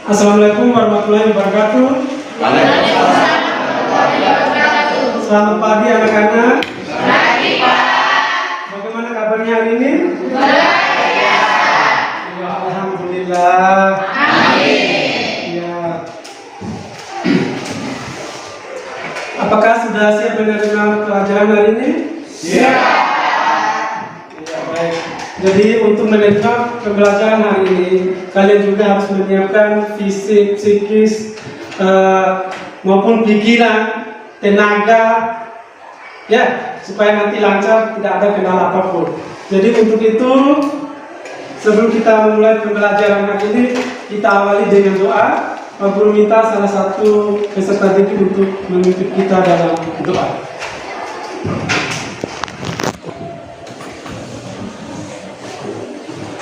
Assalamualaikum warahmatullahi wabarakatuh. Waalaikumsalam warahmatullahi wabarakatuh. Selamat pagi anak-anak. Pagi Pak. Bagaimana kabarnya hari ini? Luar biasa. Ya, alhamdulillah. Amin. Ya. Apakah sudah siap menerima pelajaran hari ini? Siap. Ya, baik. Jadi untuk menerima pembelajaran hari ini, kalian juga harus menyiapkan fisik, psikis, maupun pikiran, tenaga, ya, supaya nanti lancar, tidak ada kendala apapun. Jadi untuk itu, sebelum kita memulai pembelajaran hari ini, kita awali dengan doa. Pak Guru minta salah satu peserta didik untuk memimpin kita dalam doa.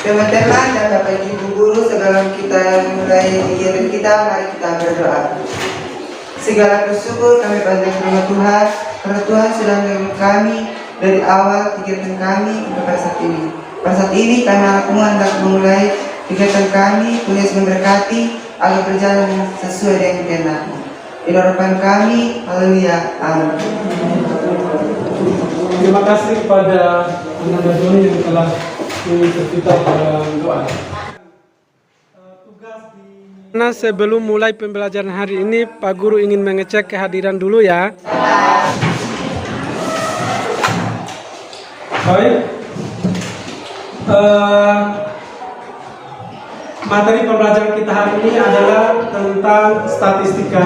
Teman-teman dan Bapak Ibu Guru, sebelum kita mulai kegiatan kita, mari kita berdoa. Segala bersyukur kami panjatkan kepada Tuhan, karena Tuhan sudah mengirim kami dari awal kegiatan kami sampai saat ini. Pada saat ini kami semua hendak memulai kegiatan kami, Tuhan Yesus memberkati agar berjalan sesuai dengan kehendak-Mu. Ini harapan kami, haleluya, amin. Terima kasih kepada Anda Doni yang telah mengikut kita dalam doa. Nah, sebelum mulai pembelajaran hari ini, Pak Guru ingin mengecek kehadiran dulu ya. Baik. Materi pembelajaran kita hari ini adalah tentang statistika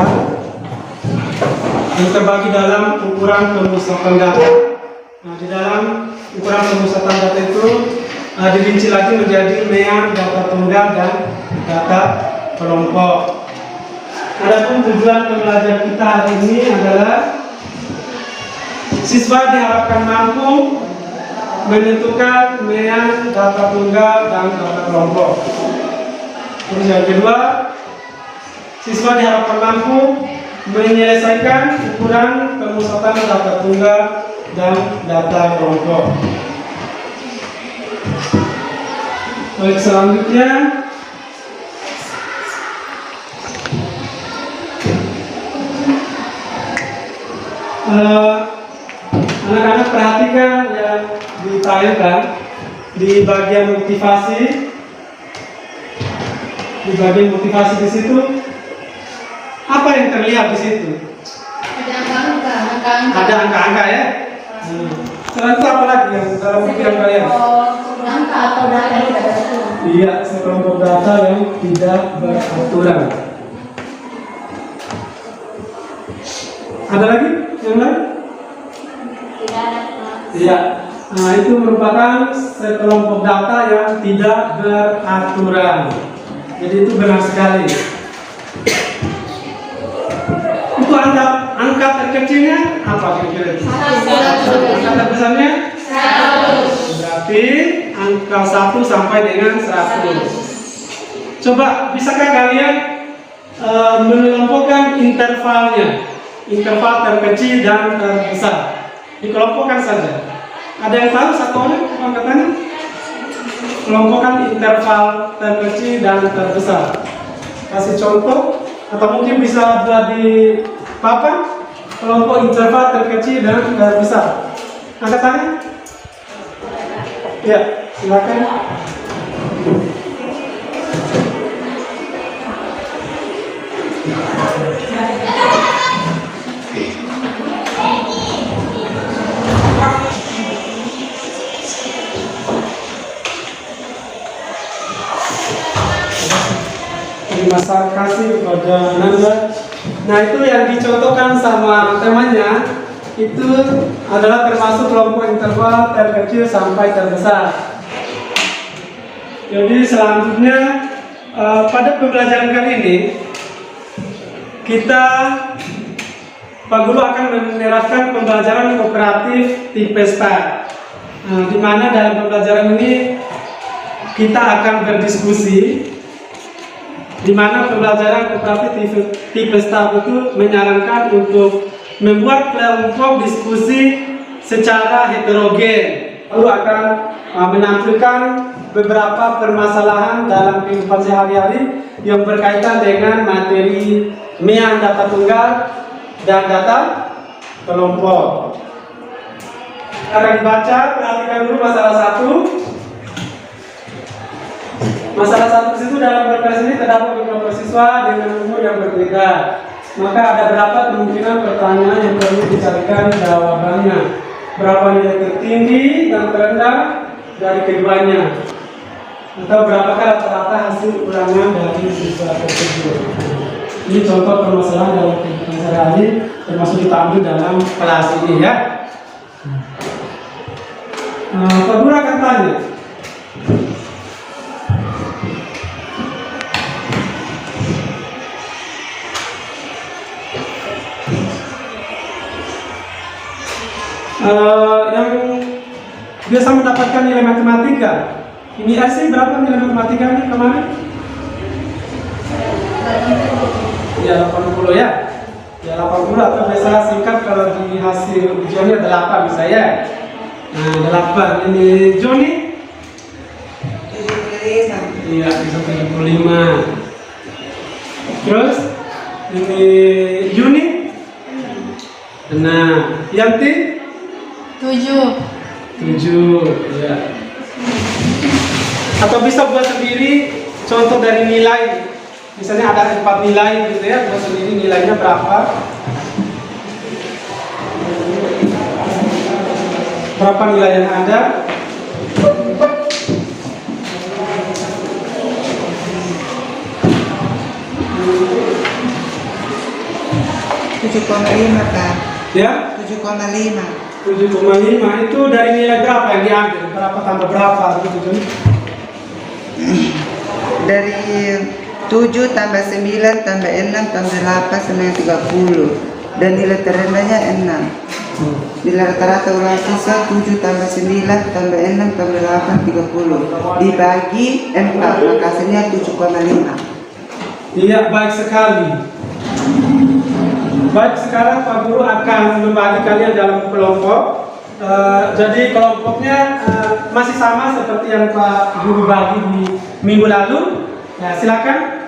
yang terbagi dalam ukuran pemusatan data. Nah, di dalam ukuran pemusatan data itu dirinci lagi menjadi MEA, data tunggal, dan data kelompok. Adapun tujuan pembelajaran kita hari ini adalah siswa diharapkan mampu menentukan MEA, data tunggal, dan data kelompok. Terus yang kedua, siswa diharapkan mampu menyelesaikan ukuran pemusatan data tunggal dan data kelompok. Baik, selanjutnya anak-anak perhatikan yang ditayangkan di bagian motivasi. Di bagian motivasi di situ, apa yang terlihat di situ? Ada angka-angka ya. Selain itu apa lagi yang dalam pikiran kalian? Angka atau data yang tidak beraturan. Iya, sekelompok data yang tidak beraturan. Ada lagi yang lain? Tidak ada. Iya. Nah, itu merupakan sekelompok data yang tidak beraturan. Jadi itu benar sekali. Itu angka terkecilnya apa kira-kira? Angka besarnya? 100. Berarti angka 1 sampai dengan 100. Coba, bisakah kalian mengelompokkan intervalnya? Interval terkecil dan terbesar. Dikelompokkan saja. Ada yang tahu satu orang angkatannya? Kelompokkan interval terkecil dan terbesar. Kasih contoh, atau mungkin bisa buat di papan. Kelompok interval terkecil dan terbesar. Angkat tangan. Ya, silakan. Terima kasih kepada Nanda. Nah, itu yang dicontohkan sama temannya itu adalah termasuk kelompok interval terkecil sampai terbesar. Jadi selanjutnya pada pembelajaran kali ini kita Pak Guru akan menerapkan pembelajaran kooperatif tipe STAR. Di mana dalam pembelajaran ini kita akan berdiskusi, di mana pembelajaran kooperatif tipe STAR itu menyarankan untuk membuat kelompok diskusi secara heterogen, lalu akan menampilkan beberapa permasalahan dalam kehidupan sehari-hari yang berkaitan dengan materi MIAN data tunggal dan data kelompok. Akan dibaca, perhatikan dulu masalah 1. Masalah 1 itu dalam berkas ini terdapat beberapa siswa dengan umur yang berbeda. Maka ada berapa kemungkinan pertanyaan yang perlu dicarikan jawabannya. Berapa nilai tertinggi dan terendah dari keduanya. Atau berapakah rata-rata hasil ulangan dari siswa tersebut. Ini contoh permasalahan dalam kehidupan sehari-hari termasuk kita ambil dalam kelas ini ya. Pak Guru akan tanya. Yang biasa mendapatkan nilai matematika, ini sih berapa nilai matematika nih kemarin? Ya 80 ya. Ya 80 atau biasa singkat kalau di hasil ujiannya 8 bisa ya. Nah 8 ini Joni? 75. Iya 75. Terus ini Juni? Nah, Yanti? 7. Ya. Atau bisa buat sendiri contoh dari nilai. Misalnya ada 4 nilai gitu ya, buat sendiri nilainya berapa. Berapa nilai yang ada? Tujuh koma lima Kak. Ya? 7,5. 7,5 itu dari nilai berapa yang diambil? Berapa tambah berapa gitu Jun? Dari 7 tambah 9 tambah 6 tambah 8 sama 30. Dan nilai terendahnya 6. Nilai rata-rata ulangan siswa 7 tambah 9 tambah 6 tambah 8 30. Dibagi 4 maka hasilnya 7,5. Iya, baik sekali. Baik, sekarang Pak Guru akan membagi kalian dalam kelompok. Jadi kelompoknya masih sama seperti yang Pak Guru bagi di minggu lalu. Ya, silakan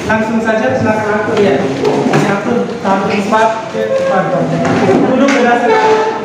langsung saja, silakan atur ya. Ini atur taruh 4 ke 4. Duduk berdasarkan.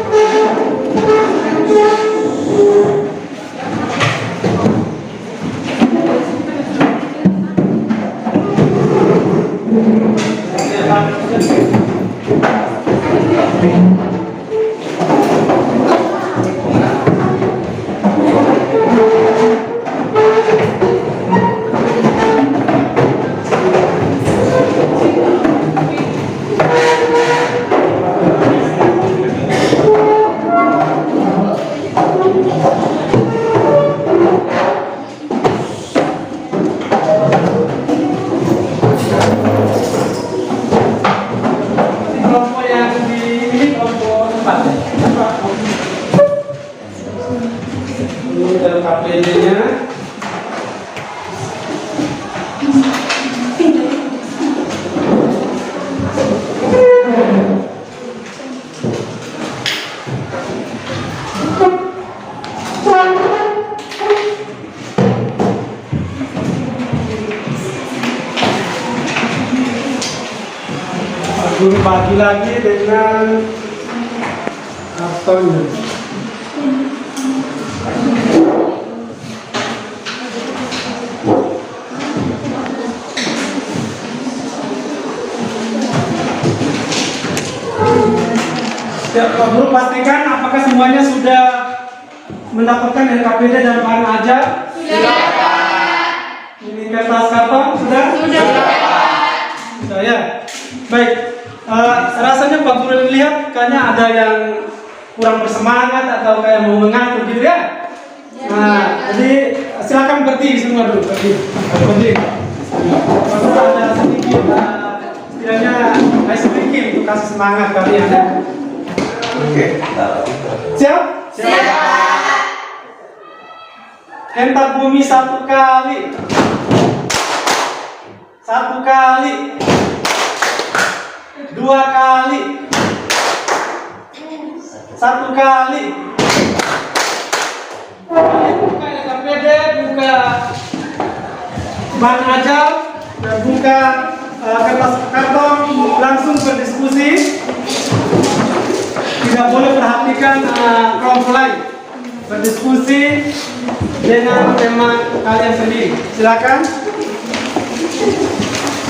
Kelompok yang di kelompok 4 ya. Ini dalam KPD-nya. Guru bagi lagi dengan kartonnya. Ya, Pak Guru pastikan apakah semuanya sudah mendapatkan NKPD dan bahan ajar? Sudah. Ini kertas karton sudah? Sudah ya. Baik. Rasanya Pak Guru lihat kayaknya ada yang kurang bersemangat atau kayak mau mengantuk gitu ya. Nah, jadi silakan berdiri semua dulu, berdiri. Pak Guru ada sedikit, setidaknya sedikit untuk kasih semangat kalian ya. Oke. Siap? Siap. Hentak bumi 1 kali. 1 kali. 2 kali. 1 kali. Kalian buka ya KPD. buka bahan ajar, buka kertas karton, langsung berdiskusi. Tidak boleh perhatikan kelompok lain. Berdiskusi dengan teman kalian sendiri. Silakan.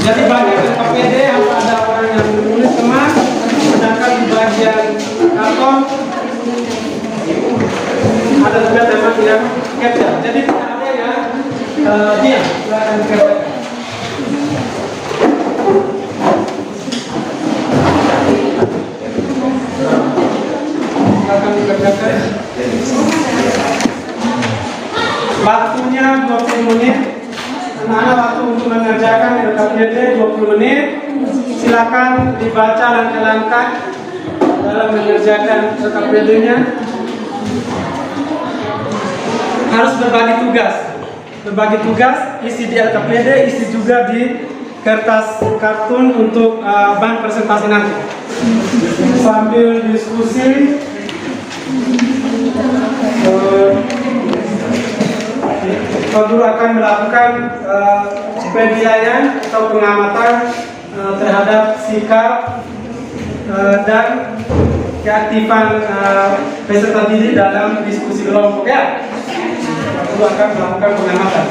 Jadi bagian KPD ada orang yang menulis teman, sedangkan di bagian karton ada juga teman yang capture. Jadi tidak ada ya dia silakan capture. Silakan dikerjakan. Waktunya 20 menit. Anak-anak waktu untuk mengerjakan LKPD 20 menit. Silakan dibaca dan jalankan dalam mengerjakan LKPD-nya. Harus berbagi tugas. Berbagi tugas, isi di LKPD, isi juga di kertas kartun untuk bahan presentasi nanti. Sambil diskusi, Pak Guru akan melakukan penilaian atau pengamatan terhadap sikap dan keaktifan peserta didik dalam diskusi kelompok ya. Pak Guru akan melakukan pengamatan.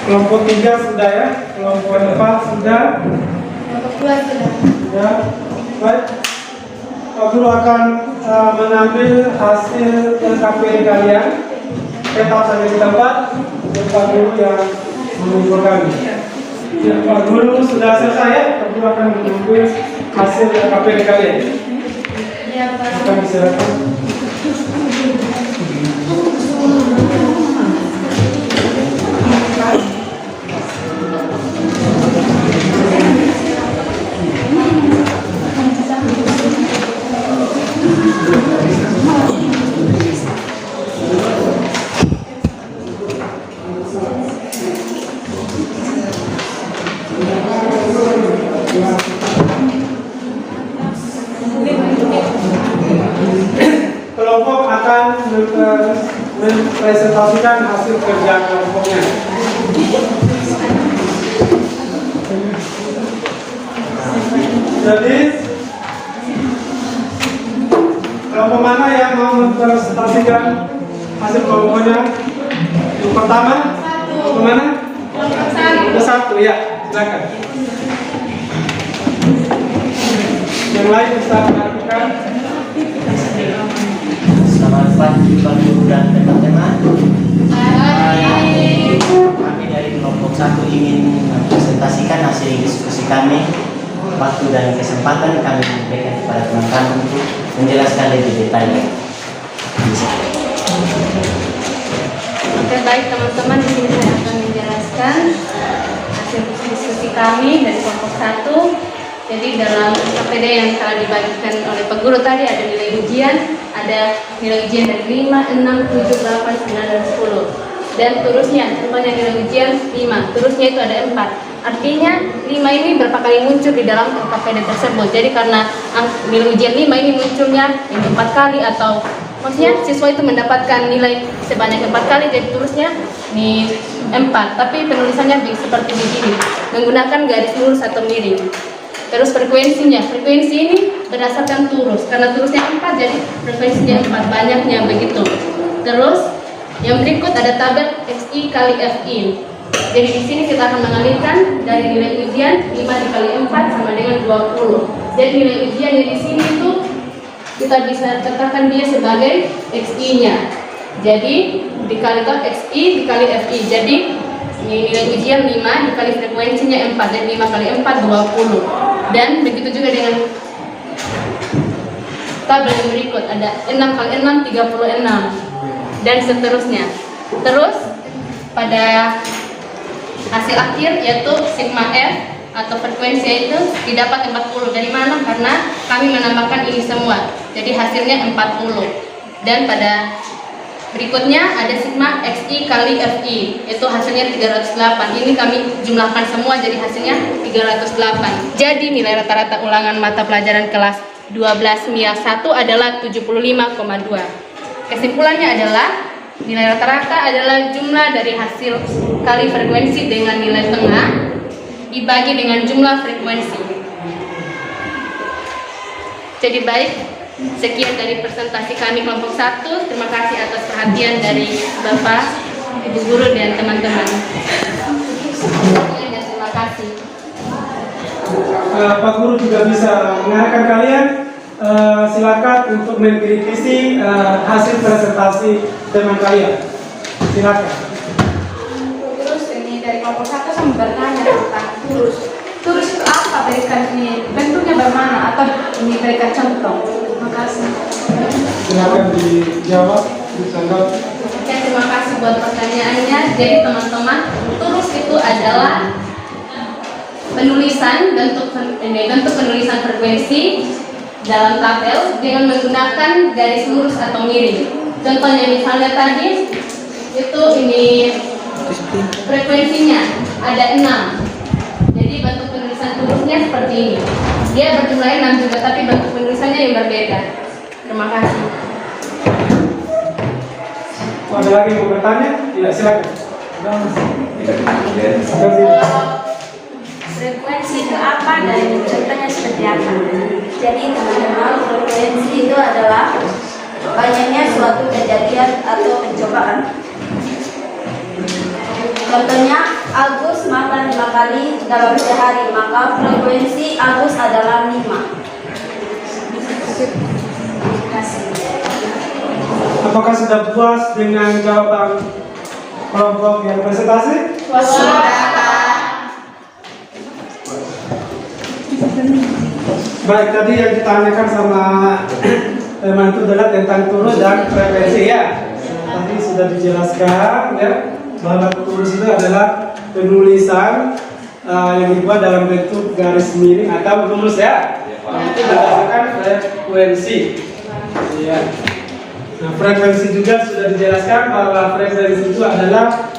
Kelompok 3 sudah ya, kelompok 4 sudah. Kelompok 2 sudah. Ya, baik. Pak Guru akan mengambil hasil LKPD kalian. Tetap saja di tempat. Pak Guru yang mengumpul kami. Ya, Pak Guru sudah selesai ya. Pak Guru akan menunggu hasil LKPD kalian. Ya, Pak. Akan diserahkan. Kelompok akan mempresentasikan hasil kerja kelompoknya. Jadi kelompok mana yang mau mempresentasikan hasil kelompoknya? Yang pertama, kelompok mana? Kelompok 1 ya, silakan. Yang lain bisa melakukan. Selamat pagi Pak Guru dan teman-teman. Kami dari kelompok 1 ingin mempresentasikan hasil diskusi kami. Waktu dan kesempatan kami berikan kepada teman-teman untuk menjelaskan lebih detail. Oke, baik teman-teman, di sini saya akan menjelaskan hasil diskusi kami dari kelompok 1. Jadi dalam LKPD yang telah dibagikan oleh Pak Guru tadi ada nilai ujian, ada nilai ujian dari 5, 6, 7, 8, 9, dan 10. Dan terusnya, contohnya nilai ujian 5, terusnya itu ada 4. Artinya 5 ini berapa kali muncul di dalam KKPD tersebut. Jadi karena nilai ujian 5 ini munculnya yang 4 kali, atau maksudnya siswa itu mendapatkan nilai sebanyak 4 kali, jadi tulisnya di 4. Tapi penulisannya seperti begini, menggunakan garis lurus atau miring. Terus frekuensi ini berdasarkan turus, karena turusnya 4 jadi frekuensinya 4, banyaknya begitu. Terus yang berikut ada tabel XI kali FI. Jadi di sini kita akan mengalihkan dari nilai ujian 5 dikali 4 sama dengan 20. Jadi nilai ujian yang di sini itu kita bisa katakan dia sebagai XI-nya. Jadi dikalikan XI dikali FI. Jadi nilai ujian 5 dikali frekuensinya 4, dan 5 kali 4 20. Dan begitu juga dengan tabel yang berikut, ada 6 kali 6 36 dan seterusnya. Terus pada hasil akhir yaitu sigma F atau frekuensi itu didapat 40. Dari mana? Karena kami menambahkan ini semua, jadi hasilnya 40. Dan pada berikutnya ada sigma XI kali FI, itu hasilnya 308. Ini kami jumlahkan semua, jadi hasilnya 308. Jadi nilai rata-rata ulangan mata pelajaran kelas 12 MIA 1 adalah 75,2. Kesimpulannya adalah nilai rata-rata adalah jumlah dari hasil kali frekuensi dengan nilai tengah dibagi dengan jumlah frekuensi. Jadi baik, sekian dari presentasi kami kelompok 1. Terima kasih atas perhatian dari Bapak, Ibu Guru dan teman-teman. Terima kasih. Pak Guru juga bisa mengarahkan kalian. Silakan untuk mengkritisi hasil presentasi teman kalian. Silakan. Terus ini dari kelompok 1 saya bertanya tentang turus. Turus itu apa? Berikan ini bentuknya bagaimana, atau ini berikan contoh. Terima kasih. Silakan dijawab, ditanggapi. Oke, terima kasih buat pertanyaannya. Jadi teman-teman, turus itu adalah penulisan bentuk penulisan frekuensi dalam tabel dengan menggunakan garis lurus atau miring. Contohnya misalnya tadi itu ini frekuensinya ada 6. Jadi bentuk penulisan turusnya seperti ini. Dia berjumlah 6 juga, tapi bentuk penulisannya yang berbeda. Terima kasih. Ada lagi yang mau bertanya? Ya, silakan. Frekuensi itu apa dan contohnya seperti apa? Jadi teman-teman, frekuensi itu adalah banyaknya suatu kejadian atau pencobaan. Contohnya, Agus makan 5 kali dalam sehari, maka frekuensi Agus adalah 5. Terima kasih. Apakah sudah puas dengan jawaban kelompok yang presentasi? Baik, tadi yang ditanyakan sama teman itu adalah tentang turus dan frekuensi ya. Tadi sudah dijelaskan ya bahwa turus itu adalah penulisan yang dibuat dalam bentuk garis miring atau lurus ya. Itu berdasarkan frekuensi. Ya. Nah, frekuensi juga sudah dijelaskan bahwa frekuensi itu adalah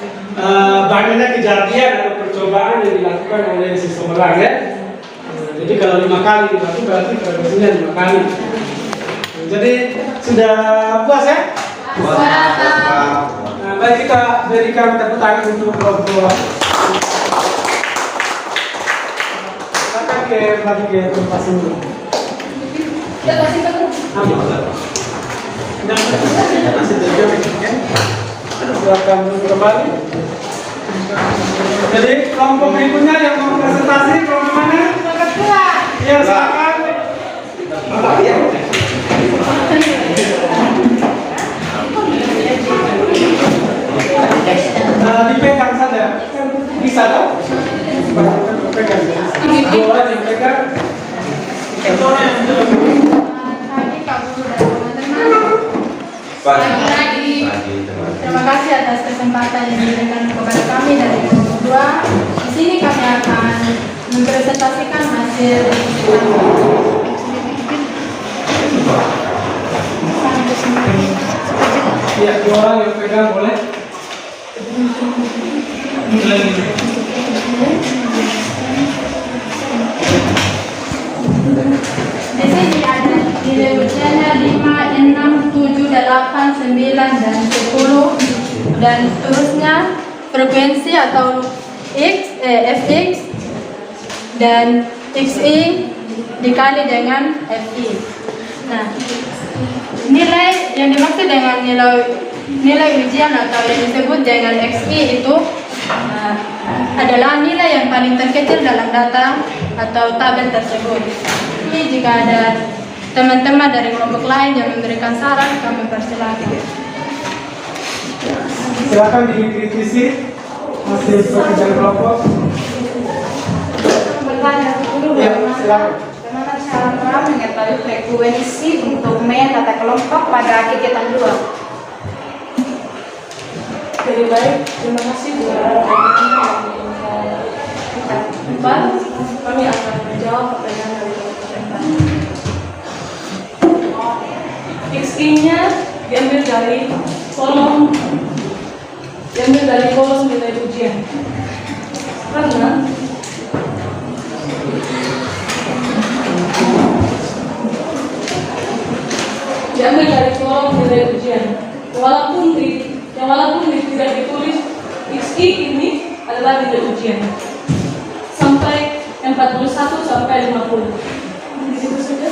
banyaknya kejadian atau percobaan yang dilakukan oleh seseorang ya. Jadi kalau 5 kali berarti frekuensinya 5 kali. Jadi sudah puas ya? Puas. Nah, baik, kita berikan tepuk tangan untuk kelompok. Silakan ke tempat dulu. Silakan kembali. Jadi kelompok berikutnya yang mau presentasi kelompok mana? Ya, silakan. Dipegang saja. Bisa toh? Pegang. Boleh dipegang. Terima kasih atas kesempatan yang diberikan kepada kami dari kelompok 2. Di sini kami akan mempresentasikan hasil ya, 2 orang yang pegang boleh. Di sini ada nilai ujiannya 5, 6, 7, 8, 9, dan 10. Dan seterusnya frekuensi atau fx dan xi dikali dengan fi. Nah, nilai yang dimaksud dengan nilai ujian atau yang disebut dengan xi itu adalah nilai yang paling terkecil dalam data atau tabel tersebut. Ini jika ada teman-teman dari kelompok lain yang memberikan saran, kami persilakan. Silakan dikritisi hasil pekerjaan kelompok. Bertanya dulu Ya, silakan. bagaimana cara mengetahui frekuensi untuk tata kelompok pada kegiatan 2? Jadi baik, terima kasih buat Bapak. Kami akan menjawab pertanyaan dari peserta. XI-nya diambil dari kolom nilai ujian. Karena diambil dari kolom nilai ujian. Walaupun tidak ditulis XI ini adalah nilai ujian sampai 41 sampai 50. Itu saja.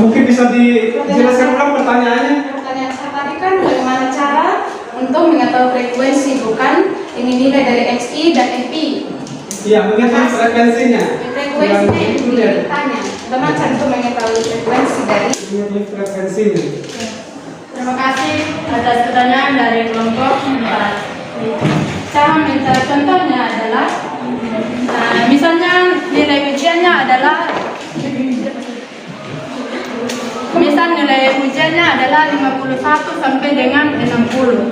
Mungkin bisa dijelaskan ulang pertanyaannya. Pertanyaan saya tadi kan bagaimana cara untuk mengetahui frekuensi, bukan ini nilai dari xi dan fi. Iya, mengetahui frekuensinya. Frekuensi Yang itu yang ya. ditanya. Bagaimana cara untuk mengetahui frekuensi dari? Mengetahui frekuensinya. Terima kasih atas pertanyaan dari kelompok 4. Cara mencari contohnya adalah misalnya nilai ujiannya adalah 51 sampai dengan 60.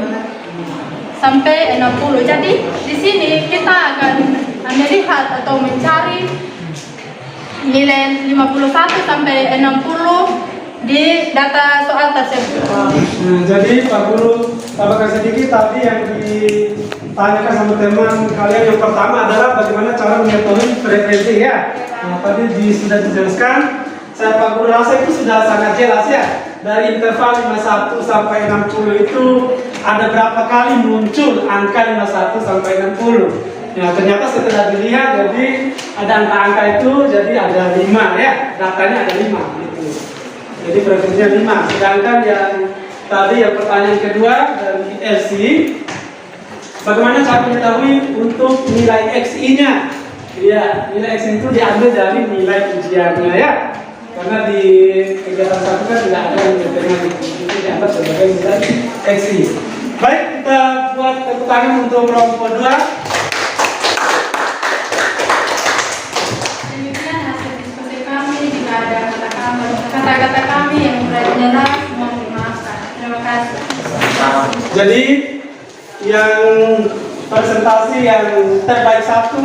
Jadi di sini kita akan melihat atau mencari nilai 51 sampai 60 di data soal tersebut. Jadi Pak Guru, tambahkan sedikit tadi yang ditanyakan sama teman kalian yang pertama adalah bagaimana cara mengetahui frekuensi ya. Nah, tadi sudah dijelaskan. Saya Pak Guru rasa itu sudah sangat jelas ya. Dari interval 51 sampai 60 itu ada berapa kali muncul angka 51 sampai 60. Nah, ternyata setelah dilihat jadi ada angka-angka itu jadi ada 5 ya. Datanya ada 5 gitu. Jadi frekuensinya 5. Sedangkan yang tadi yang pertanyaan kedua dari LC, bagaimana cara mengetahui untuk nilai XI-nya? Iya, nilai XI itu diambil dari nilai ujiannya ya. Karena di kegiatan 1 kan tidak ada yang determinan itu dianggap sebagai nilai XI. Baik, kita buat tepuk tangan untuk kelompok 2. Demikian hasil diskusi kami. Jika ada kata-kata kami yang tidak jelas, mohon dimaafkan. Terima kasih. Jadi yang presentasi yang terbaik 1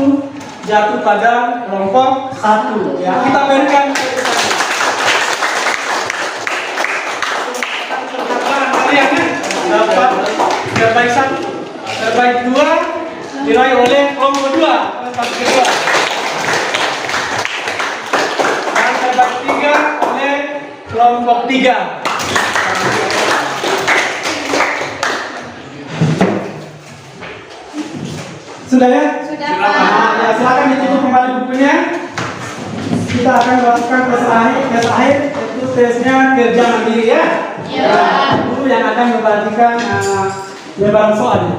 jatuh pada kelompok 1 ya. Kita berikan kalian ya, dapat terbaik 1, terbaik 2 diraih oleh kelompok 2, kelompok kedua. Dan terbaik 3 oleh kelompok 3. Sudah ya? Sudah, Nah, Pak. ya, silakan ditutup kembali bukunya. Kita akan melakukan tes akhir yaitu tesnya kerja mandiri ya. Iya. Guru yang akan membagikan lebaran soalnya.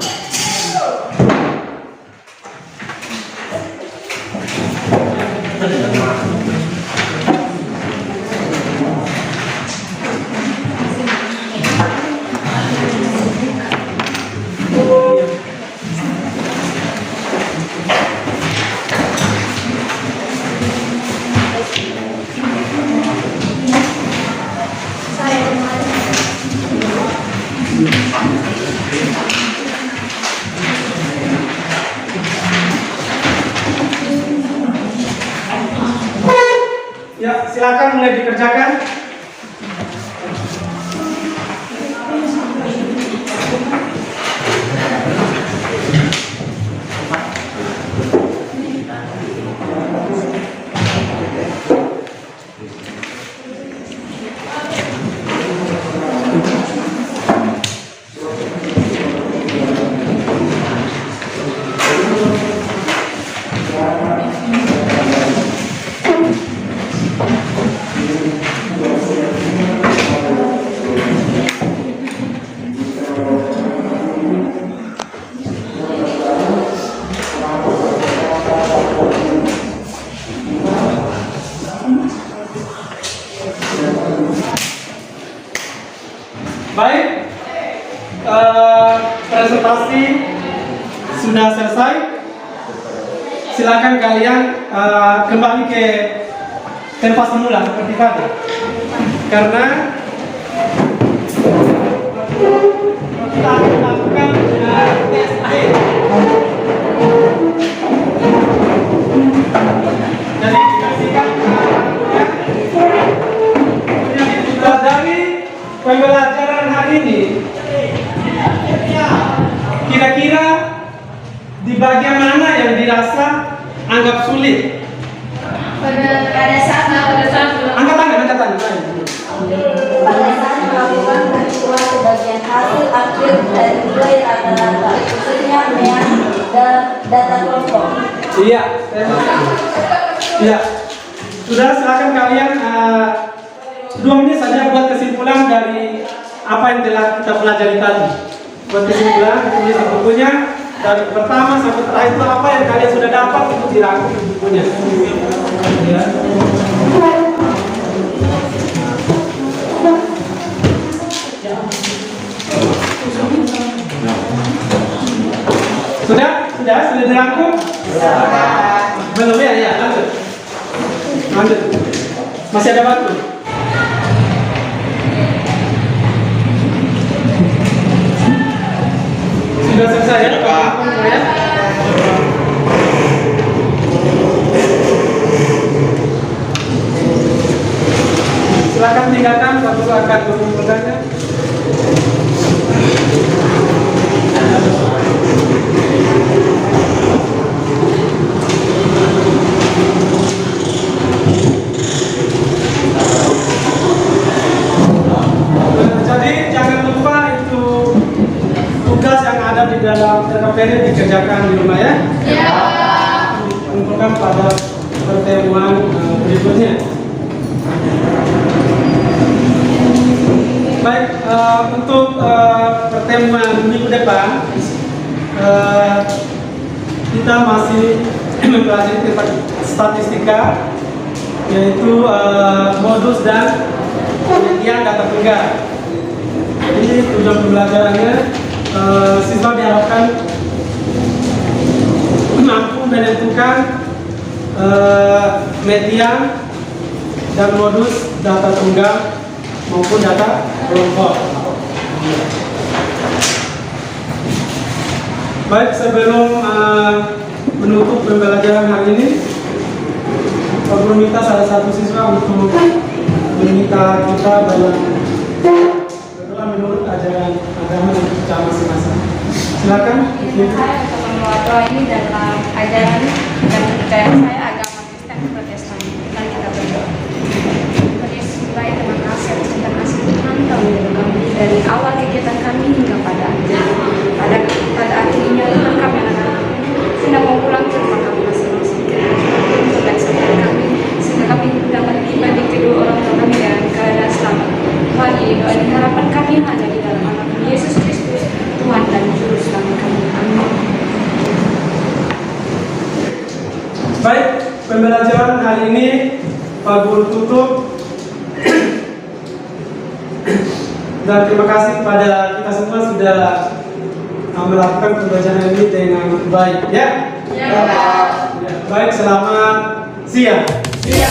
Ya, silakan mulai dikerjakan. selesai, silakan kalian kembali ke tempat semula seperti tadi. Karena kita akan melakukan tes akhir. Jadi dikasihkan dari pembelajaran hari ini, kira-kira di bagian mana yang dirasa anggap sulit? Pada saat Angkat tangan. Pada saat melakukan perhitungan sebagian hasil akhir dari nilai rata-rata, khususnya MEAN dalam data kelompok. Iya. Iya. Sudah, silakan kalian 2 menit saja buat kesimpulan dari apa yang telah kita pelajari tadi. Buat kesimpulan, tulis di bukunya dari pertama sampai terakhir itu apa yang kalian sudah dapat itu dirangkum di bukunya. Ya. Sudah dirangkum? Belum ya, lanjut. Masih ada waktu. Sudah selesai ya? Ya. Silakan tinggalkan waktu akan bertanya. Jadi jangan lupa itu tugas yang ada di dalam RKPD dikerjakan di rumah ya. Ya. Dikumpulkan pada pertemuan berikutnya. Baik, untuk pertemuan minggu depan kita masih mempelajari tentang statistika, yaitu modus dan penelitian data tunggal. Jadi tujuan pembelajarannya siswa diharapkan mampu menentukan median dan modus data tunggal maupun data kelompok. Baik, sebelum menutup pembelajaran hari ini, Pak Guru minta salah satu siswa untuk meminta kita dalam menurut ajaran agama dan percaya masing-masing. Silakan. Saya untuk membawa doa ini dalam ajaran dan kepercayaan saya agama Kristen Protestan. Mari kita berdoa. Yesus baik, terima kasih atas cinta kasih Tuhan Kau menjaga kami dari awal kegiatan kami hingga pada akhir. Pada akhirnya Tuhan kami anak-anak sudah mau pulang ke rumah kami masing-masing. Untuk dan saudara kami sehingga kami dapat tiba di kedua orang tua kami dengan keadaan selamat. Tuhan, ini doa dan harapan kami hanya di dalam nama Yesus Kristus, Tuhan dan Juru Selamat kami. Amin. Baik, pembelajaran hari ini Pak Guru tutup. Dan terima kasih kepada kita semua sudah melakukan pembelajaran ini dengan baik ya. Ya. Baik, selamat siang. Ya.